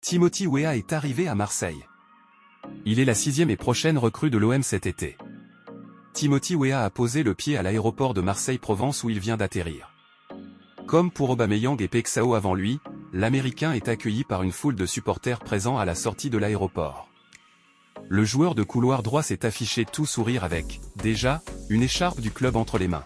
Timothy Weah est arrivé à Marseille. Il est la 6e et prochaine recrue de l'OM cet été. Timothy Weah a posé le pied à l'aéroport de Marseille-Provence où il vient d'atterrir. Comme pour Aubameyang et Pexao avant lui, l'Américain est accueilli par une foule de supporters présents à la sortie de l'aéroport. Le joueur de couloir droit s'est affiché tout sourire avec, déjà, une écharpe du club entre les mains.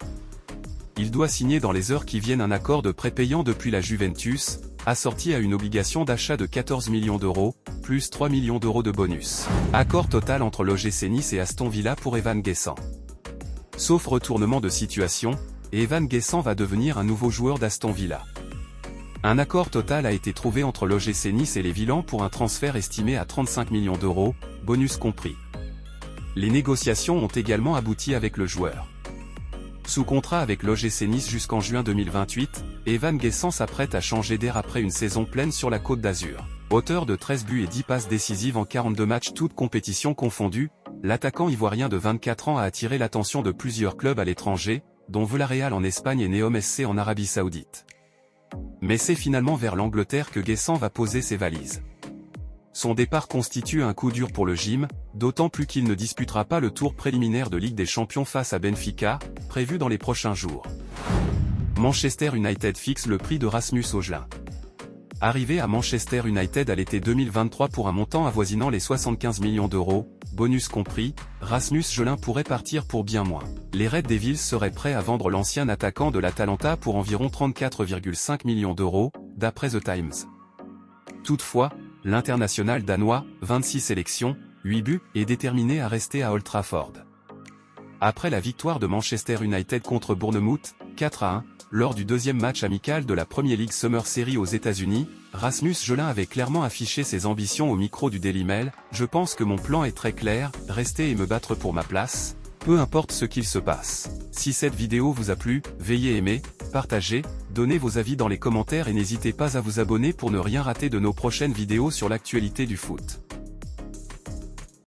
Il doit signer dans les heures qui viennent un accord de prêt payant depuis la Juventus, assorti à une obligation d'achat de 14 millions d'euros, plus 3 millions d'euros de bonus. Accord total entre l'OGC Nice et Aston Villa pour Evan Guessant. Sauf retournement de situation, Evan Guessant va devenir un nouveau joueur d'Aston Villa. Un accord total a été trouvé entre l'OGC Nice et les Villans pour un transfert estimé à 35 millions d'euros, bonus compris. Les négociations ont également abouti avec le joueur. Sous contrat avec l'OGC Nice jusqu'en juin 2028, Evan Guessant s'apprête à changer d'air après une saison pleine sur la Côte d'Azur. Auteur de 13 buts et 10 passes décisives en 42 matchs toutes compétitions confondues, l'attaquant ivoirien de 24 ans a attiré l'attention de plusieurs clubs à l'étranger, dont Villarreal en Espagne et Neom SC en Arabie Saoudite. Mais c'est finalement vers l'Angleterre que Guessant va poser ses valises. Son départ constitue un coup dur pour le gym, d'autant plus qu'il ne disputera pas le tour préliminaire de Ligue des Champions face à Benfica, prévu dans les prochains jours. Manchester United fixe le prix de Rasmus Højlund. Arrivé à Manchester United à l'été 2023 pour un montant avoisinant les 75 millions d'euros, bonus compris, Rasmus Højlund pourrait partir pour bien moins. Les Red Devils seraient prêts à vendre l'ancien attaquant de l'Atalanta pour environ 34,5 millions d'euros, d'après The Times. Toutefois, l'international danois, 26 sélections, 8 buts, est déterminé à rester à Old Trafford. Après la victoire de Manchester United contre Bournemouth, 4-1, lors du deuxième match amical de la Premier League Summer Series aux États-Unis, Rasmus Højlund avait clairement affiché ses ambitions au micro du Daily Mail. « Je pense que mon plan est très clair, rester et me battre pour ma place, peu importe ce qu'il se passe. » Si cette vidéo vous a plu, veuillez aimer, partager, donner vos avis dans les commentaires et n'hésitez pas à vous abonner pour ne rien rater de nos prochaines vidéos sur l'actualité du foot.